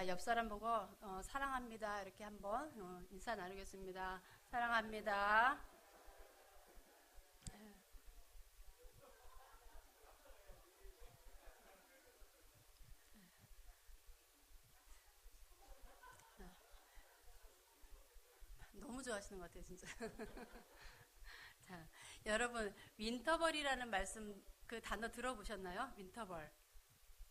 자, 옆 사람 보고 사랑합니다 이렇게 한번 인사 나누겠습니다. 사랑합니다. 너무 좋아하시는 것 같아요, 진짜. 자, 여러분 윈터벌이라는 말씀 그 단어 들어보셨나요? 윈터벌.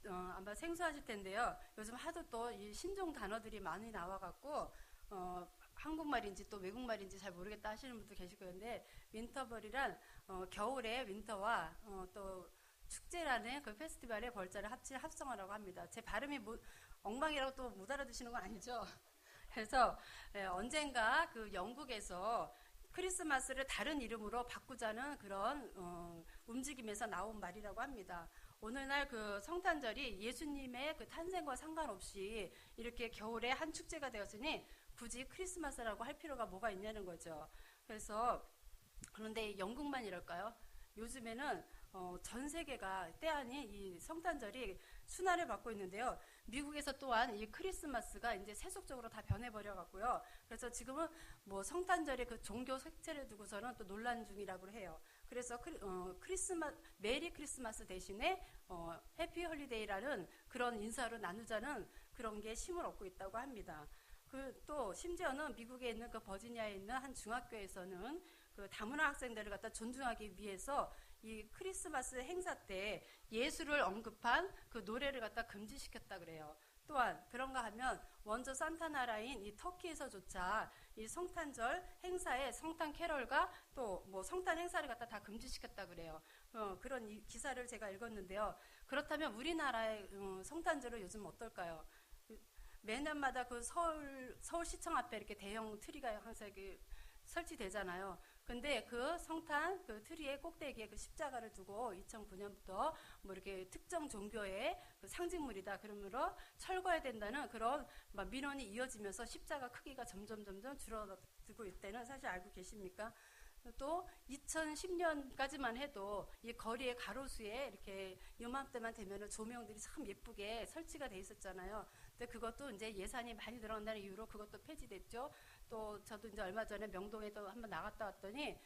아마 생소하실 텐데요. 요즘 하도 또 이 신종 단어들이 많이 나와갖고 한국말인지 또 외국말인지 잘 모르겠다 하시는 분도 계실 건데 윈터벌이란 겨울에 윈터와 또 축제라는 그 페스티벌의 벌자를 합친 합성어라고 합니다. 제 발음이 엉망이라고 또 못 알아두시는 건 아니죠? 그래서 언젠가 그 영국에서 크리스마스를 다른 이름으로 바꾸자는 그런 움직임에서 나온 말이라고 합니다. 오늘날 그 성탄절이 예수님의 그 탄생과 상관없이 이렇게 겨울에 한 축제가 되었으니 굳이 크리스마스라고 할 필요가 뭐가 있냐는 거죠. 그래서 그런데 영국만 이럴까요? 요즘에는 전 세계가 때 아닌 이 성탄절이 순환을 받고 있는데요. 미국에서 또한 이 크리스마스가 이제 세속적으로 다 변해버려 갖고요. 그래서 지금은 뭐 성탄절의 그 종교 색채를 두고서는 또 논란 중이라고 해요. 그래서 메리 크리스마스 대신에 해피 홀리데이라는 그런 인사로 나누자는 그런 게 힘을 얻고 있다고 합니다. 또 심지어는 미국에 있는 그 버지니아에 있는 한 중학교에서는 그 다문화 학생들을 갖다 존중하기 위해서 이 크리스마스 행사 때 예수를 언급한 그 노래를 갖다 금지시켰다 그래요. 또한 그런가 하면 원조 산타 나라인 이 터키에서조차 이 성탄절 행사에 성탄 캐럴과 또 뭐 성탄 행사를 갖다 다 금지시켰다 그래요. 그런 이 기사를 제가 읽었는데요. 그렇다면 우리나라의 성탄절은 요즘 어떨까요? 매년마다 그 서울시청 앞에 이렇게 대형 트리가 항상 설치되잖아요. 근데 그 성탄 그 트리의 꼭대기에 그 십자가를 두고 2009년부터 뭐 이렇게 특정 종교의 그 상징물이다 그러므로 철거해야 된다는 그런 막 민원이 이어지면서 십자가 크기가 점점 줄어들고 있다는 사실 알고 계십니까? 또 2010년까지만 해도 이 거리의 가로수에 이렇게 요맘때만 되면은 조명들이 참 예쁘게 설치가 돼 있었잖아요. 근데 그것도 이제 예산이 많이 들어간다는 이유로 그것도 폐지됐죠. 또 저도 이제 얼마 전에 명동에도 한번 나갔다 왔더니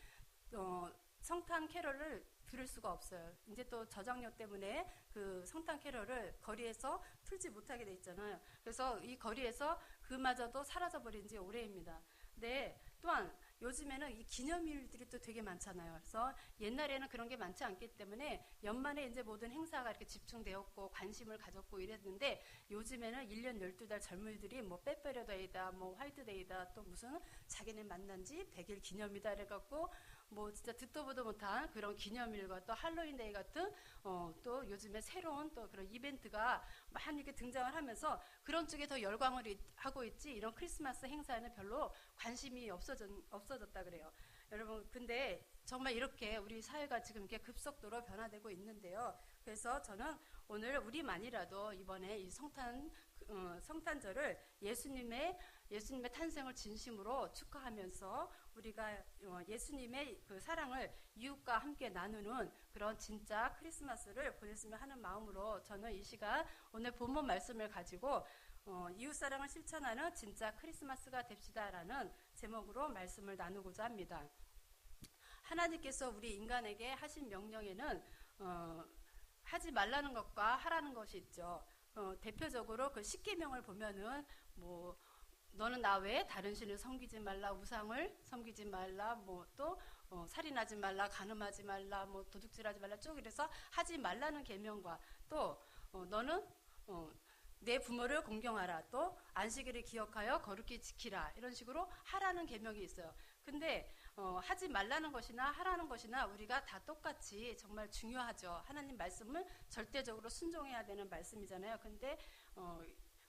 성탄 캐럴을 들을 수가 없어요. 이제 또 저작료 때문에 그 성탄 캐럴을 거리에서 틀지 못하게 돼 있잖아요. 그래서 이 거리에서 그마저도 사라져버린 지 오래입니다. 네, 또한 요즘에는 이 기념일들이 또 되게 많잖아요. 그래서 옛날에는 그런 게 많지 않기 때문에 연말에 이제 모든 행사가 이렇게 집중되었고 관심을 가졌고 이랬는데 요즘에는 1년 12달 젊은이들이 뭐 빼빼로데이다, 뭐 화이트데이다, 또 무슨 자기네 만난 지 100일 기념이다 이래갖고 뭐 진짜 듣도 보도 못한 그런 기념일과 또 할로윈데이 같은 또 요즘에 새로운 또 그런 이벤트가 많이 이렇게 등장을 하면서 그런 쪽에 더 열광을 하고 있지 이런 크리스마스 행사에는 별로 관심이 없어졌다 그래요. 여러분 근데 정말 이렇게 우리 사회가 지금 이렇게 급속도로 변화되고 있는데요. 그래서 저는 오늘 우리만이라도 이번에 이 성탄절을 예수님의 탄생을 진심으로 축하하면서 우리가 예수님의 그 사랑을 이웃과 함께 나누는 그런 진짜 크리스마스를 보냈으면 하는 마음으로 저는 이 시간 오늘 본문 말씀을 가지고 이웃사랑을 실천하는 진짜 크리스마스가 됩시다라는 제목으로 말씀을 나누고자 합니다. 하나님께서 우리 인간에게 하신 명령에는 하지 말라는 것과 하라는 것이 있죠. 대표적으로 그 십계명을 보면은 뭐 너는 나 외에 다른 신을 섬기지 말라, 우상을 섬기지 말라, 뭐 또 살인하지 말라, 간음하지 말라, 뭐 도둑질하지 말라 쭉 이래서 하지 말라는 계명과 또 너는 내 부모를 공경하라, 또 안식일을 기억하여 거룩히 지키라 이런 식으로 하라는 계명이 있어요. 근데 하지 말라는 것이나 하라는 것이나 우리가 다 똑같이 정말 중요하죠. 하나님 말씀을 절대적으로 순종해야 되는 말씀이잖아요. 근데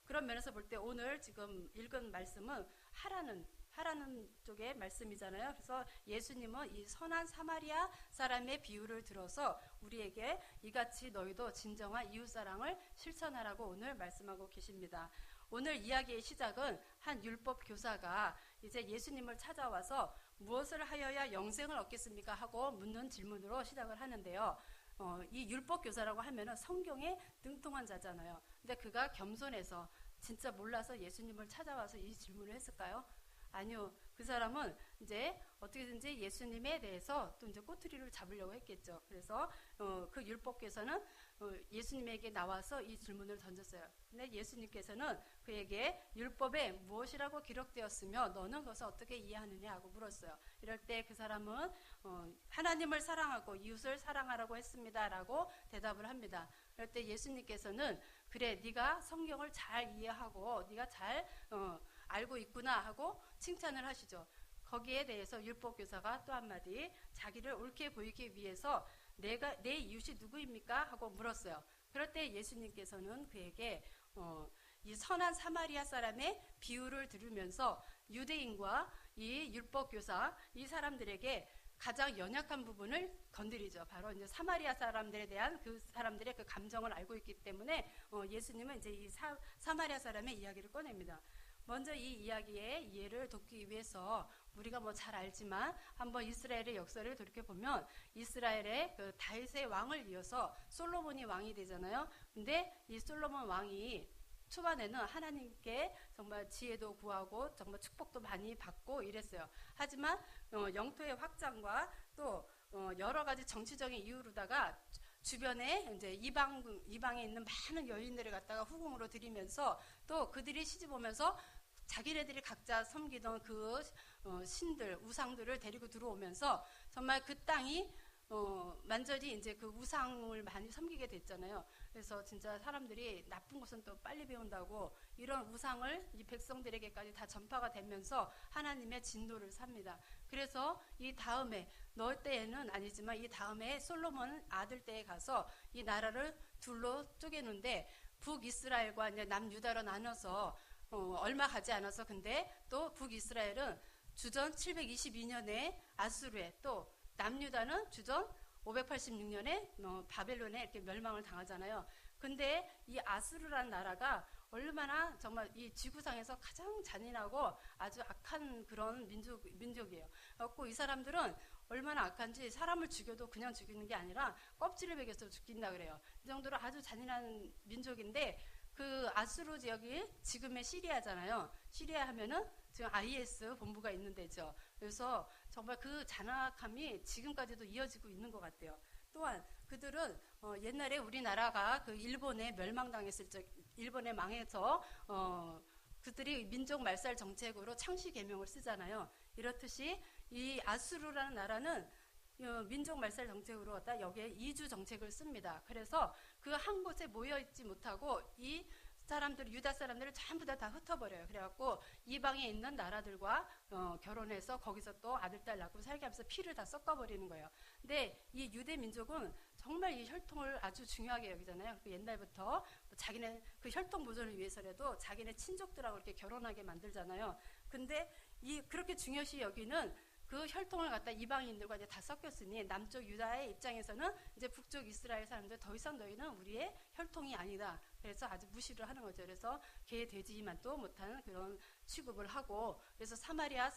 그런 면에서 볼 때 오늘 지금 읽은 말씀은 하라는 쪽의 말씀이잖아요. 그래서 예수님은 이 선한 사마리아 사람의 비유를 들어서 우리에게 이같이 너희도 진정한 이웃사랑을 실천하라고 오늘 말씀하고 계십니다. 오늘 이야기의 시작은 한 율법 교사가 이제 예수님을 찾아와서 무엇을 하여야 영생을 얻겠습니까? 하고 묻는 질문으로 시작을 하는데요. 이 율법 교사라고 하면은 성경에 능통한 자잖아요. 근데 그가 겸손해서 진짜 몰라서 예수님을 찾아와서 이 질문을 했을까요? 아니요. 그 사람은 이제 어떻게든지 예수님에 대해서 또 이제 꼬투리를 잡으려고 했겠죠. 그래서 그 율법교사는 예수님에게 나와서 이 질문을 던졌어요. 근데 예수님께서는 그에게 율법에 무엇이라고 기록되었으며 너는 그것을 어떻게 이해하느냐 하고 물었어요. 이럴 때 그 사람은 하나님을 사랑하고 이웃을 사랑하라고 했습니다라고 대답을 합니다. 그럴 때 예수님께서는 그래, 네가 성경을 잘 이해하고 네가 잘 알고 있구나 하고 칭찬을 하시죠. 거기에 대해서 율법교사가 또 한마디, 자기를 옳게 보이기 위해서 내 이웃이 누구입니까? 하고 물었어요. 그럴 때 예수님께서는 그에게 이 선한 사마리아 사람의 비유를 들으면서 유대인과 이 율법교사 이 사람들에게 가장 연약한 부분을 건드리죠. 바로 이제 사마리아 사람들에 대한 그 사람들의 그 감정을 알고 있기 때문에 예수님은 이제 이 사마리아 사람의 이야기를 꺼냅니다. 먼저 이 이야기의 이해를 돕기 위해서 우리가 뭐 잘 알지만 한번 이스라엘의 역사를 돌이켜보면 이스라엘의 그 다윗의 왕을 이어서 솔로몬이 왕이 되잖아요. 근데 이 솔로몬 왕이 초반에는 하나님께 정말 지혜도 구하고 정말 축복도 많이 받고 이랬어요. 하지만 영토의 확장과 또 여러 가지 정치적인 이유로다가 주변에 이제 이방에 있는 많은 여인들을 갖다가 후궁으로 들이면서 또 그들이 시집 오면서 자기네들이 각자 섬기던 그 신들, 우상들을 데리고 들어오면서 정말 그 땅이 완전히 이제 그 우상을 많이 섬기게 됐잖아요. 그래서 진짜 사람들이 나쁜 것은 또 빨리 배운다고 이런 우상을 이 백성들에게까지 다 전파가 되면서 하나님의 진노를 삽니다. 그래서 이 다음에 너 때에는 아니지만 이 다음에 솔로몬 아들 때에 가서 이 나라를 둘로 쪼개는데 북이스라엘과 이제 남유다로 나눠서 얼마 가지 않아서 근데 또 북이스라엘은 주전 722년에 아수르에 또 남유다는 주전 586년에 바벨론에 이렇게 멸망을 당하잖아요. 근데 이 아수르라는 나라가 얼마나 정말 이 지구상에서 가장 잔인하고 아주 악한 그런 민족이에요. 그래서 이 사람들은 얼마나 악한지 사람을 죽여도 그냥 죽이는 게 아니라 껍질을 베겨서 죽인다 그래요. 이 정도로 아주 잔인한 민족인데 그 아수르 지역이 지금의 시리아잖아요. 시리아 하면은 지금 IS 본부가 있는 데죠. 그래서 정말 그 잔악함이 지금까지도 이어지고 있는 것 같아요. 또한 그들은 옛날에 우리나라가 그 일본에 멸망당했을 적, 일본에 망해서 그들이 민족 말살 정책으로 창씨 계명을 쓰잖아요. 이렇듯이 이 아수르라는 나라는 민족 말살 정책으로 갖다 여기에 이주 정책을 씁니다. 그래서 그 한 곳에 모여 있지 못하고 이 사람들, 유다 사람들을 전부 다 흩어버려요. 그래갖고 이방에 있는 나라들과 결혼해서 거기서 또 아들, 딸 낳고 살게 하면서 피를 다 섞어버리는 거예요. 근데 이 유대 민족은 정말 이 혈통을 아주 중요하게 여기잖아요. 옛날부터 자기네 그 혈통 보존을 위해서라도 자기네 친족들하고 이렇게 결혼하게 만들잖아요. 근데 그렇게 중요시 여기는 그 혈통을 갖다 이방인들과 이제 다 섞였으니 남쪽 유다의 입장에서는 이제 북쪽 이스라엘 사람들 더 이상 너희는 우리의 혈통이 아니다. 그래서 아주 무시를 하는 거죠. 그래서 개 돼지만도 못하는 그런 취급을 하고 그래서 사마리아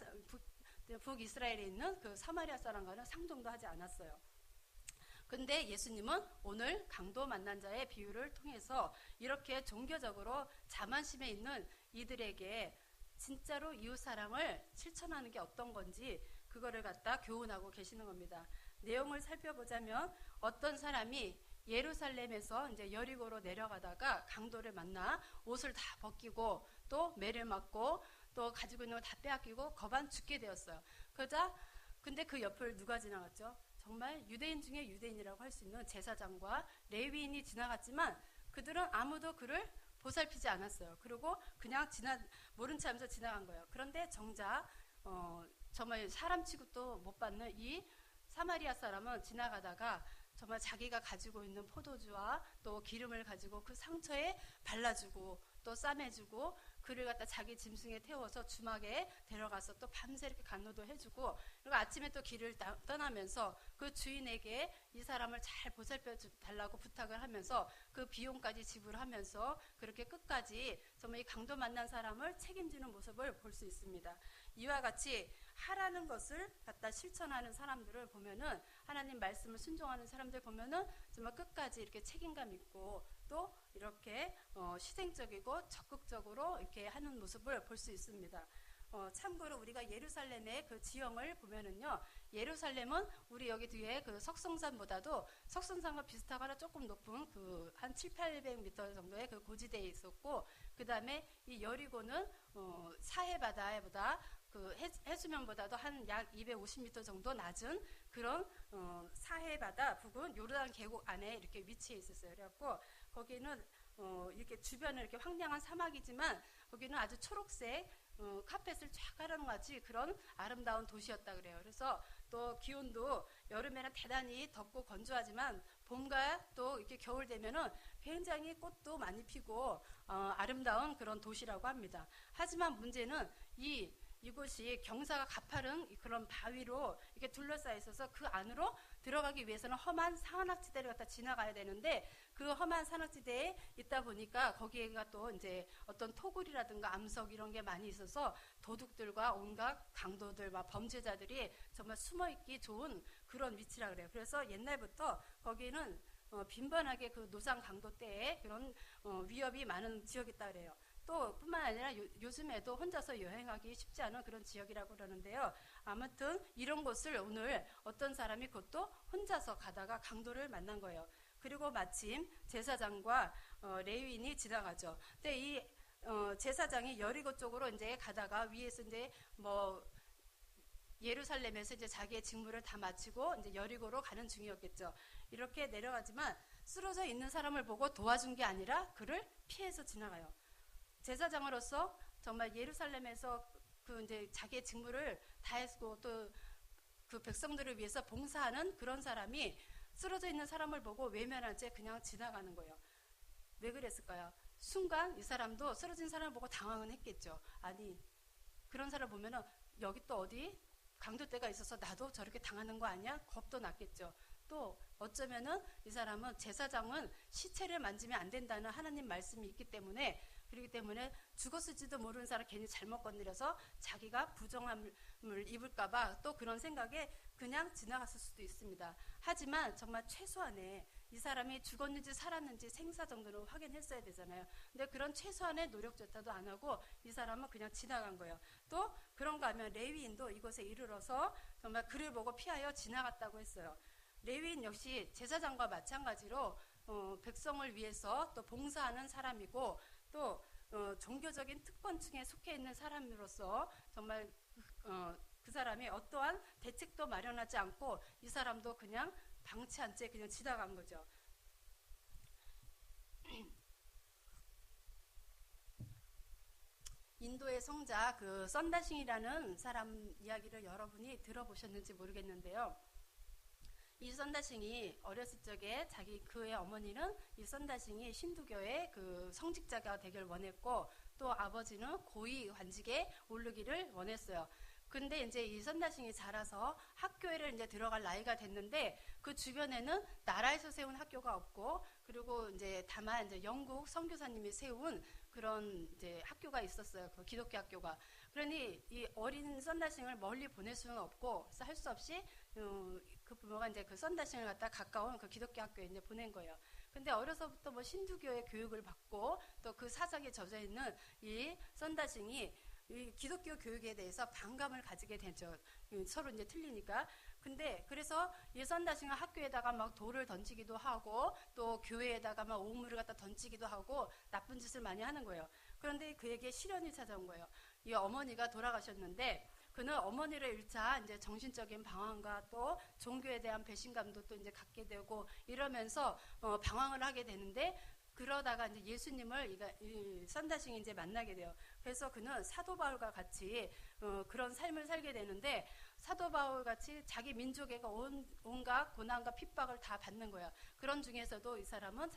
북이스라엘에 있는 그 사마리아 사람과는 상종도 하지 않았어요. 근데 예수님은 오늘 강도 만난 자의 비유를 통해서 이렇게 종교적으로 자만심에 있는 이들에게 진짜로 이웃사랑을 실천하는 게 어떤 건지 그거를 갖다 교훈하고 계시는 겁니다. 내용을 살펴보자면 어떤 사람이 예루살렘에서 이제 여리고로 내려가다가 강도를 만나 옷을 다 벗기고 또 매를 맞고 또 가지고 있는 걸 다 빼앗기고 거반 죽게 되었어요. 근데 그 옆을 누가 지나갔죠? 정말 유대인 중에 유대인이라고 할 수 있는 제사장과 레위인이 지나갔지만 그들은 아무도 그를 보살피지 않았어요. 그리고 그냥 모른 체 하면서 지나간 거예요. 그런데 정작 정말 사람 취급도 못 받는 이 사마리아 사람은 지나가다가 정말 자기가 가지고 있는 포도주와 또 기름을 가지고 그 상처에 발라주고 또 싸매주고 그를 갖다 자기 짐승에 태워서 주막에 데려가서 또 밤새 이렇게 간호도 해주고 그리고 아침에 또 길을 떠나면서 그 주인에게 이 사람을 잘 보살펴 달라고 부탁을 하면서 그 비용까지 지불하면서 그렇게 끝까지 정말 이 강도 만난 사람을 책임지는 모습을 볼 수 있습니다. 이와 같이 하라는 것을 갖다 실천하는 사람들을 보면은 하나님 말씀을 순종하는 사람들 보면은 정말 끝까지 이렇게 책임감 있고 또 이렇게 희생적이고 적극적으로 이렇게 하는 모습을 볼 수 있습니다. 참고로 우리가 예루살렘의 그 지형을 보면은요, 예루살렘은 우리 여기 뒤에 그 석성산보다도 석성산과 비슷하거나 조금 높은 그 한 700~800m 정도의 그 고지대에 있었고, 그 다음에 이 여리고는 사해 바다보다 그 해수면보다도 한 약 250m 정도 낮은 그런 사해 바다 부근 요르단 계곡 안에 이렇게 위치해 있었어요. 그래갖고 거기는 이렇게 주변에 이렇게 황량한 사막이지만 거기는 아주 초록색 카펫을 쫙 깔아놓은 그런 아름다운 도시였다 그래요. 그래서 또 기온도 여름에는 대단히 덥고 건조하지만 봄과 또 이렇게 겨울 되면은 굉장히 꽃도 많이 피고 아름다운 그런 도시라고 합니다. 하지만 문제는 이곳이 경사가 가파른 그런 바위로 이렇게 둘러싸여 있어서 그 안으로 들어가기 위해서는 험한 산악지대를 갖다 지나가야 되는데, 그 험한 산악지대에 있다 보니까 거기에가 또 이제 어떤 토굴이라든가 암석 이런 게 많이 있어서 도둑들과 온갖 강도들, 범죄자들이 정말 숨어있기 좋은 그런 위치라 그래요. 그래서 옛날부터 거기는 빈번하게 그 노상 강도 때에 그런 위협이 많은 지역이다 그래요. 또 뿐만 아니라 요즘에도 혼자서 여행하기 쉽지 않은 그런 지역이라고 그러는데요. 아무튼 이런 곳을 오늘 어떤 사람이 그것도 혼자서 가다가 강도를 만난 거예요. 그리고 마침 제사장과 레위인이 지나가죠. 근데 이 제사장이 여리고 쪽으로 이제 가다가 위에서 이제 예루살렘에서 이제 자기의 직무를 다 마치고 이제 여리고로 가는 중이었겠죠. 이렇게 내려가지만 쓰러져 있는 사람을 보고 도와준 게 아니라 그를 피해서 지나가요. 제사장으로서 정말 예루살렘에서 그 이제 자기의 직무를 다했고 또 그 백성들을 위해서 봉사하는 그런 사람이 쓰러져 있는 사람을 보고 외면한 채 그냥 지나가는 거예요. 왜 그랬을까요? 순간 이 사람도 쓰러진 사람을 보고 당황은 했겠죠. 아니, 그런 사람 보면은 여기 또 어디 강도대가 있어서 나도 저렇게 당하는 거 아니야? 겁도 났겠죠. 또 어쩌면은 이 사람은 제사장은 시체를 만지면 안 된다는 하나님 말씀이 있기 때문에, 그렇기 때문에 죽었을지도 모르는 사람 괜히 잘못 건드려서 자기가 부정함을 입을까봐 또 그런 생각에 그냥 지나갔을 수도 있습니다. 하지만 정말 최소한의 이 사람이 죽었는지 살았는지 생사 정도는 확인했어야 되잖아요. 근데 그런 최소한의 노력조차도 안 하고 이 사람은 그냥 지나간 거예요. 또 그런가 하면 레위인도 이곳에 이르러서 정말 그를 보고 피하여 지나갔다고 했어요. 레위인 역시 제사장과 마찬가지로 백성을 위해서 또 봉사하는 사람이고 또 종교적인 특권층에 속해 있는 사람으로서 정말 그 사람이 어떠한 대책도 마련하지 않고 이 사람도 그냥 방치한 채 그냥 지나간 거죠. 인도의 성자 그 썬다싱이라는 사람 이야기를 여러분이 들어보셨는지 모르겠는데요. 이 썬다싱이 어렸을 적에 그의 어머니는 이 썬다싱이 힌두교의 그 성직자가 되길 원했고 또 아버지는 고위 관직에 오르기를 원했어요. 근데 이제 이 썬다싱이 자라서 학교에를 이제 들어갈 나이가 됐는데 그 주변에는 나라에서 세운 학교가 없고, 그리고 이제 다만 이제 영국 선교사님이 세운 그런 이제 학교가 있었어요. 그 기독교 학교가. 그러니 이 어린 썬다싱을 멀리 보낼 수는 없고, 그래서 할 수 없이 그 부모가 이제 그 썬다싱을 갖다 가까운 그 기독교 학교에 이제 보낸 거예요. 근데 어려서부터 뭐 신두교의 교육을 받고 또 그 사상에 젖어 있는 이 썬다싱이 이 기독교 교육에 대해서 반감을 가지게 되죠. 서로 이제 틀리니까. 근데 그래서 이 썬다싱은 학교에다가 막 돌을 던지기도 하고 또 교회에다가 막 오물을 갖다 던지기도 하고 나쁜 짓을 많이 하는 거예요. 그런데 그에게 시련이 찾아온 거예요. 이 어머니가 돌아가셨는데 그는 어머니를 잃자 이제 정신적인 방황과 또 종교에 대한 배신감도 또 이제 갖게 되고 이러면서 방황을 하게 되는데, 그러다가 이제 예수님을 이 썬다싱이 이제 만나게 돼요. 그래서 그는 사도 바울과 같이 그런 삶을 살게 되는데, 사도 바울 같이 자기 민족에게 온갖 고난과 핍박을 다 받는 거야. 그런 중에서도 이 사람은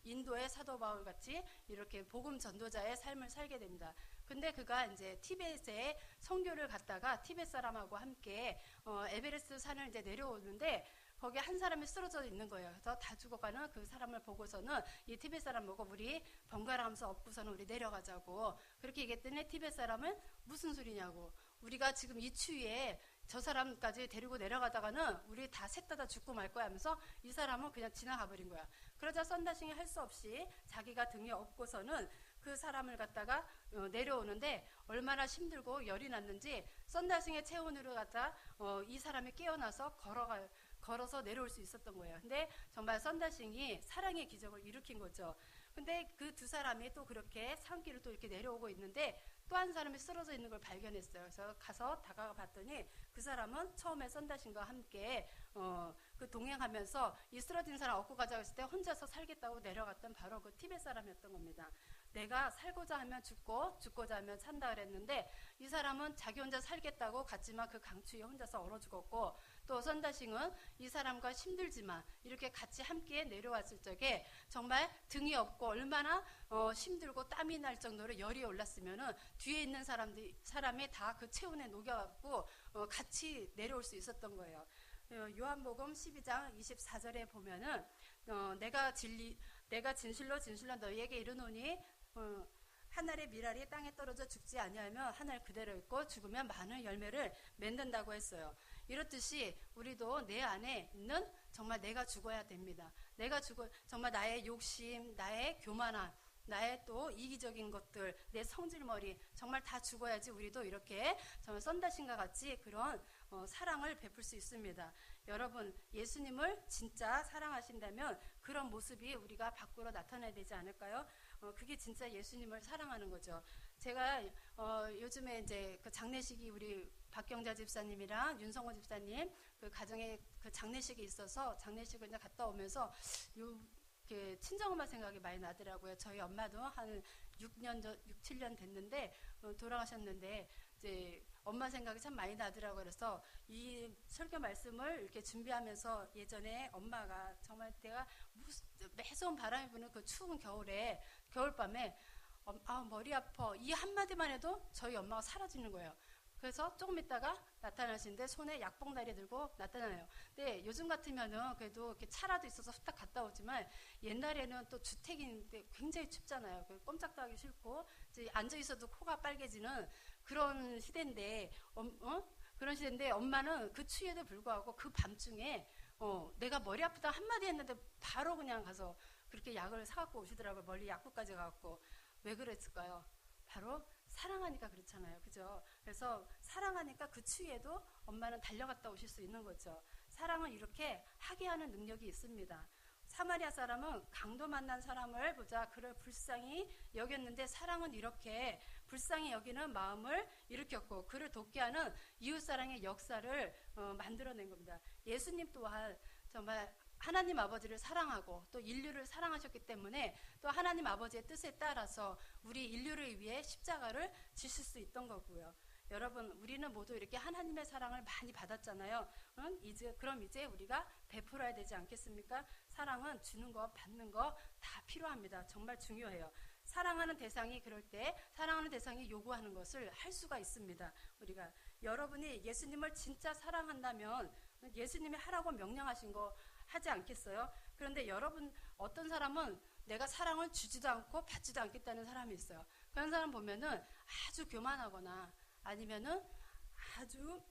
인도의 사도 바울 같이 이렇게 복음 전도자의 삶을 살게 됩니다. 근데 그가 이제 티벳에 선교를 갔다가 티벳 사람하고 함께 에베레스트 산을 이제 내려오는데 거기에 한 사람이 쓰러져 있는 거예요. 그래서 다 죽어가는 그 사람을 보고서는 이 티벳 사람 보고 우리 번갈아 가면서 업고서는 우리 내려가자고 그렇게 얘기했더니 티벳 사람은 무슨 소리냐고, 우리가 지금 이 추위에 저 사람까지 데리고 내려가다가는 우리 다 셋 다 죽고 말 거야 하면서 이 사람은 그냥 지나가 버린 거야. 그러자 썬다싱이 할 수 없이 자기가 등에 업고서는 그 사람을 갖다가 내려오는데 얼마나 힘들고 열이 났는지 썬다싱의 체온으로 갖다 이 사람이 깨어나서 걸어서 내려올 수 있었던 거예요. 근데 정말 썬다싱이 사랑의 기적을 일으킨 거죠. 근데 그 두 사람이 또 그렇게 산길을 또 이렇게 내려오고 있는데 또 한 사람이 쓰러져 있는 걸 발견했어요. 그래서 가서 다가가 봤더니 그 사람은 처음에 썬다싱과 함께 그 동행하면서 이 쓰러진 사람 업고 가자고 했을 때 혼자서 살겠다고 내려갔던 바로 그 티벳 사람이었던 겁니다. 내가 살고자 하면 죽고 죽고자 하면 산다 그랬는데 이 사람은 자기 혼자 살겠다고 갔지만 그 강추위에 혼자서 얼어 죽었고, 또 썬다싱은 이 사람과 힘들지만 이렇게 같이 함께 내려왔을 적에 정말 등이 없고 얼마나 힘들고 땀이 날 정도로 열이 올랐으면은 뒤에 있는 사람이 다 그 체온에 녹여갖고 같이 내려올 수 있었던 거예요. 요한복음 12장 24절에 보면은 내가 진실로 너희에게 이르노니 한 알의 밀알이 땅에 떨어져 죽지 아니하면 한 알 그대로 있고 죽으면 많은 열매를 맺는다고 했어요. 이렇듯이 우리도 내 안에 있는 정말 내가 죽어야 됩니다. 정말 나의 욕심, 나의 교만함, 나의 또 이기적인 것들, 내 성질머리 정말 다 죽어야지 우리도 이렇게 정말 썬다싱과 같이 그런 사랑을 베풀 수 있습니다. 여러분, 예수님을 진짜 사랑하신다면 그런 모습이 우리가 밖으로 나타나야 되지 않을까요? 그게 진짜 예수님을 사랑하는 거죠. 제가 요즘에 이제 그 장례식이 우리 박경자 집사님이랑 윤성호 집사님 그 가정에 그 장례식이 있어서 장례식을 이제 갔다 오면서 친정엄마 생각이 많이 나더라고요. 저희 엄마도 한 6, 7년 됐는데 돌아가셨는데 이제 엄마 생각이 참 많이 나더라고요. 그래서 이 설교 말씀을 이렇게 준비하면서 예전에 엄마가 정말 내가 매서운 바람이 부는 그 추운 겨울밤에 머리 아파 이 한마디만 해도 저희 엄마가 사라지는 거예요. 그래서 조금 있다가 나타나시는데 손에 약봉다리 들고 나타나요. 근데 요즘 같으면은 그래도 이렇게 차라도 있어서 후딱 갔다 오지만 옛날에는 또 주택인데 굉장히 춥잖아요. 꼼짝도 하기 싫고 이제 앉아 있어도 코가 빨개지는 그런 시대인데 그런 시대인데 엄마는 그 추위에도 불구하고 그 밤중에 내가 머리 아프다 한마디 했는데 바로 그냥 가서 그렇게 약을 사갖고 오시더라고요. 멀리 약국까지 가갖고. 왜 그랬을까요? 바로 사랑하니까 그렇잖아요. 그죠? 그래서 사랑하니까 그 추위에도 엄마는 달려갔다 오실 수 있는 거죠. 사랑은 이렇게 하게 하는 능력이 있습니다. 사마리아 사람은 강도 만난 사람을 보자 그를 불쌍히 여겼는데 사랑은 이렇게 불쌍히 여기는 마음을 일으켰고 그를 돕게 하는 이웃사랑의 역사를 만들어낸 겁니다. 예수님 또한 정말 하나님 아버지를 사랑하고 또 인류를 사랑하셨기 때문에 또 하나님 아버지의 뜻에 따라서 우리 인류를 위해 십자가를 지실 수 있던 거고요. 여러분, 우리는 모두 이렇게 하나님의 사랑을 많이 받았잖아요. 그럼 이제 우리가 베풀어야 되지 않겠습니까? 사랑은 주는 거 받는 거 다 필요합니다. 정말 중요해요. 사랑하는 대상이 그럴 때 사랑하는 대상이 요구하는 것을 할 수가 있습니다. 우리가 여러분이 예수님을 진짜 사랑한다면 예수님이 하라고 명령하신 거 하지 않겠어요? 그런데 여러분, 어떤 사람은 내가 사랑을 주지도 않고 받지도 않겠다는 사람이 있어요. 그런 사람 보면은 아주 교만하거나 아니면은 아주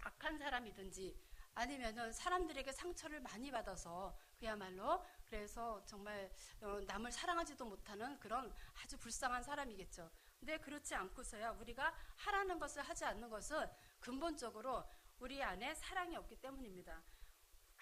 악한 사람이든지 아니면은 사람들에게 상처를 많이 받아서 그야말로 그래서 정말 남을 사랑하지도 못하는 그런 아주 불쌍한 사람이겠죠. 근데 그렇지 않고서야 우리가 하라는 것을 하지 않는 것은 근본적으로 우리 안에 사랑이 없기 때문입니다.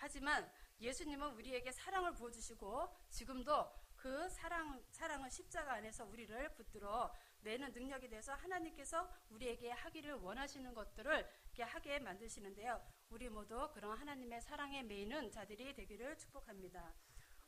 하지만 예수님은 우리에게 사랑을 부어주시고 지금도 그 사랑은 십자가 안에서 우리를 붙들어 내는 능력이 돼서 하나님께서 우리에게 하기를 원하시는 것들을 이렇게 하게 만드시는데요. 우리 모두 그런 하나님의 사랑에 매이는 자들이 되기를 축복합니다.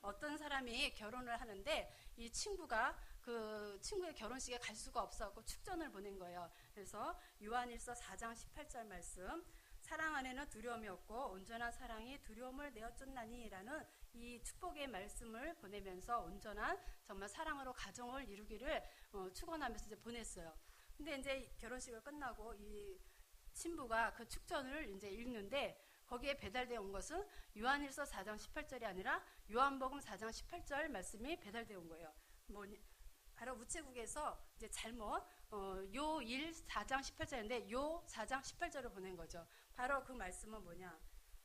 어떤 사람이 결혼을 하는데 이 친구가 그 친구의 결혼식에 갈 수가 없어서 축전을 보낸 거예요. 그래서 요한일서 4장 18절 말씀, 사랑 안에는 두려움이 없고 온전한 사랑이 두려움을 내어 쫓나니 라는 이 축복의 말씀을 보내면서 온전한 정말 사랑으로 가정을 이루기를 축원하면서 이제 보냈어요. 근데 이제 결혼식을 끝나고 이 신부가 그 축전을 이제 읽는데 거기에 배달되어 온 것은 요한일서 4장 18절이 아니라 요한복음 4장 18절 말씀이 배달되어 온 거예요. 바로 우체국에서 이제 잘못 요 1, 4장 18절인데 요 4장 18절을 보낸 거죠. 바로 그 말씀은 뭐냐?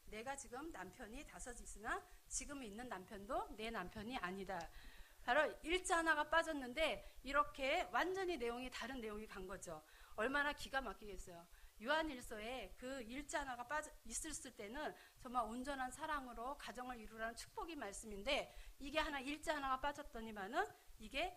내가 지금 남편이 5 있으나 지금 있는 남편도 내 남편이 아니다. 바로 일자 하나가 빠졌는데 이렇게 완전히 내용이 다른 내용이 간 거죠. 얼마나 기가 막히겠어요. 요한일서에 그 일자 하나가 있을 때는 정말 온전한 사랑으로 가정을 이루라는 축복의 말씀인데 이게 일자 하나가 빠졌더니만은 이게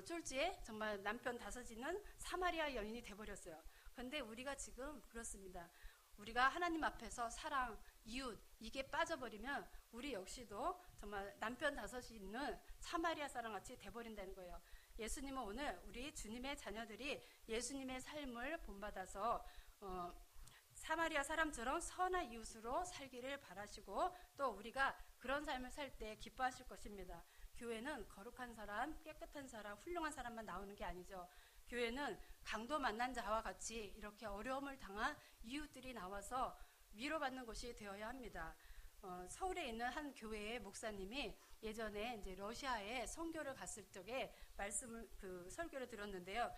쫄지에 정말 남편 5이는 사마리아 여인이 돼버렸어요. 그런데 우리가 지금 그렇습니다. 우리가 하나님 앞에서 사랑, 이웃 이게 빠져버리면 우리 역시도 정말 남편 5이 있는 사마리아 사람같이 돼버린다는 거예요. 예수님은 오늘 우리 주님의 자녀들이 예수님의 삶을 본받아서 사마리아 사람처럼 선한 이웃으로 살기를 바라시고 또 우리가 그런 삶을 살 때 기뻐하실 것입니다. 교회는 거룩한 사람, 깨끗한 사람, 훌륭한 사람만 나오는 게 아니죠. 교회는 강도 만난 자와 같이 이렇게 어려움을 당한 이웃들이 나와서 위로받는 곳이 되어야 합니다. 서울에 있는 한 교회의 목사님이 예전에 이제 러시아에 선교를 갔을 적에 설교를 들었는데요.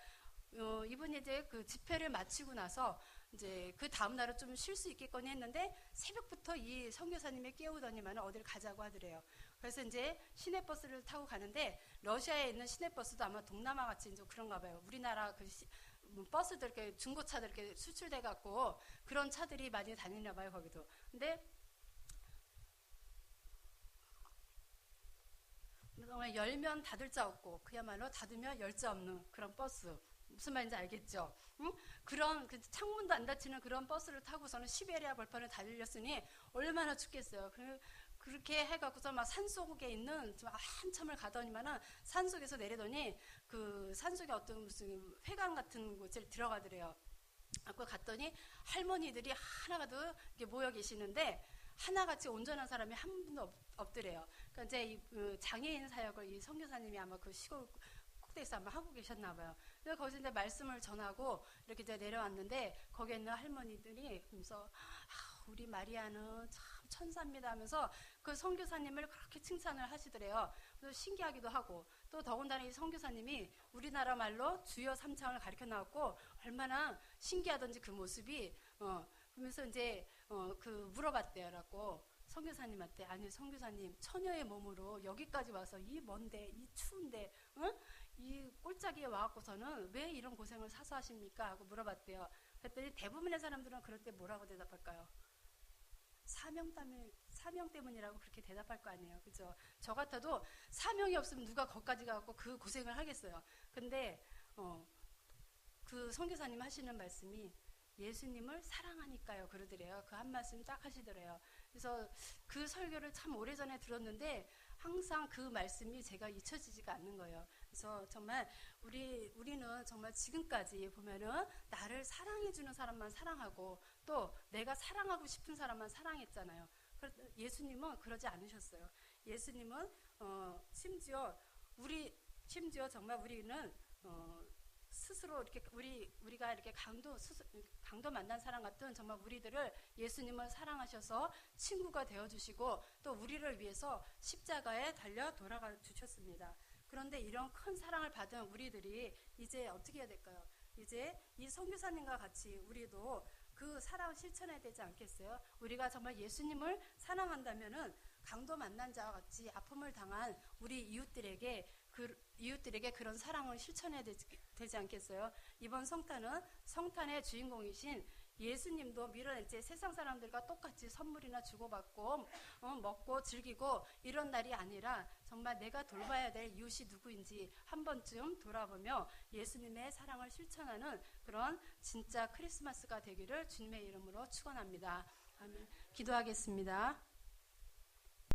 이분이 이제 그 집회를 마치고 나서 이제 그 다음 날은 좀 쉴 수 있겠거니 했는데 새벽부터 이 선교사님이 깨우더니만 어딜 가자고 하더래요. 그래서 이제 시내버스를 타고 가는데 러시아에 있는 시내버스도 아마 동남아 같이 좀 그런가 봐요. 우리나라 버스들 이렇게 중고차들 이렇게 수출돼 갖고 그런 차들이 많이 다니나 봐요, 거기도. 근데 정말 열면 닫을 자 없고 그야말로 닫으면 열 자 없는 그런 버스. 무슨 말인지 알겠죠? 응? 그런 창문도 안 닫히는 그런 버스를 타고서는 시베리아 벌판을 달렸으니 얼마나 춥겠어요. 그렇게 해갖고서 막 산속에 있는 한참을 가더니만은 산속에서 내리더니 그 산속에 어떤 무슨 회관 같은 곳에 들어가더래요. 아까 갔더니 할머니들이 하나가득 이렇게 모여 계시는데 하나같이 온전한 사람이 한 분도 없더래요. 그러니까 이제 이 장애인 사역을 이 선교사님이 아마 그 시골 꼭대기에서 아마 하고 계셨나 봐요. 그래서 거기서 이제 말씀을 전하고 이렇게 이제 내려왔는데 거기에 있는 할머니들이 그러면서 우리 마리아는 참 천사입니다 하면서 그 선교사님을 그렇게 칭찬을 하시더래요. 그래서 신기하기도 하고 또 더군다나 이 선교사님이 우리나라 말로 주여 삼창을 가르쳐 나왔고 얼마나 신기하던지 그 모습이 그러면서 이제 물어봤대요라고 선교사님한테. 아니 선교사님 처녀의 몸으로 여기까지 와서 이 먼데 이 추운데 이 꼴짜기에 와갖고서는 왜 이런 고생을 사서 하십니까 하고 물어봤대요. 그랬더니 대부분의 사람들은 그럴 때 뭐라고 대답할까요? 사명 때문이라고 그렇게 대답할 거 아니에요. 그죠? 저 같아도 사명이 없으면 누가 거기까지 가고 그 고생을 하겠어요. 근데 그 선교사님 하시는 말씀이 예수님을 사랑하니까요 그러더래요. 그 한 말씀 딱 하시더래요. 그래서 그 설교를 참 오래전에 들었는데 항상 그 말씀이 제가 잊혀지지가 않는 거예요. 그래서 정말 우리는 정말 지금까지 보면은 나를 사랑해주는 사람만 사랑하고 또 내가 사랑하고 싶은 사람만 사랑했잖아요. 예수님은 그러지 않으셨어요. 예수님은 심지어 정말 우리는 스스로 이렇게 우리가 이렇게 강도 만난 사람 같은 정말 우리들을 예수님을 사랑하셔서 친구가 되어주시고 또 우리를 위해서 십자가에 달려 돌아가 주셨습니다. 그런데 이런 큰 사랑을 받은 우리들이 이제 어떻게 해야 될까요? 이제 이 선교사님과 같이 우리도 그 사랑 실천해야 되지 않겠어요? 우리가 정말 예수님을 사랑한다면은 강도 만난 자와 같이 아픔을 당한 우리 이웃들에게 그런 사랑을 실천해야 되지 않겠어요? 이번 성탄은 성탄의 주인공이신 예수님도 밀어낼지 세상 사람들과 똑같이 선물이나 주고받고 먹고 즐기고 이런 날이 아니라 정말 내가 돌봐야 될 이웃이 누구인지 한 번쯤 돌아보며 예수님의 사랑을 실천하는 그런 진짜 크리스마스가 되기를 주님의 이름으로 축원합니다. 아멘. 기도하겠습니다.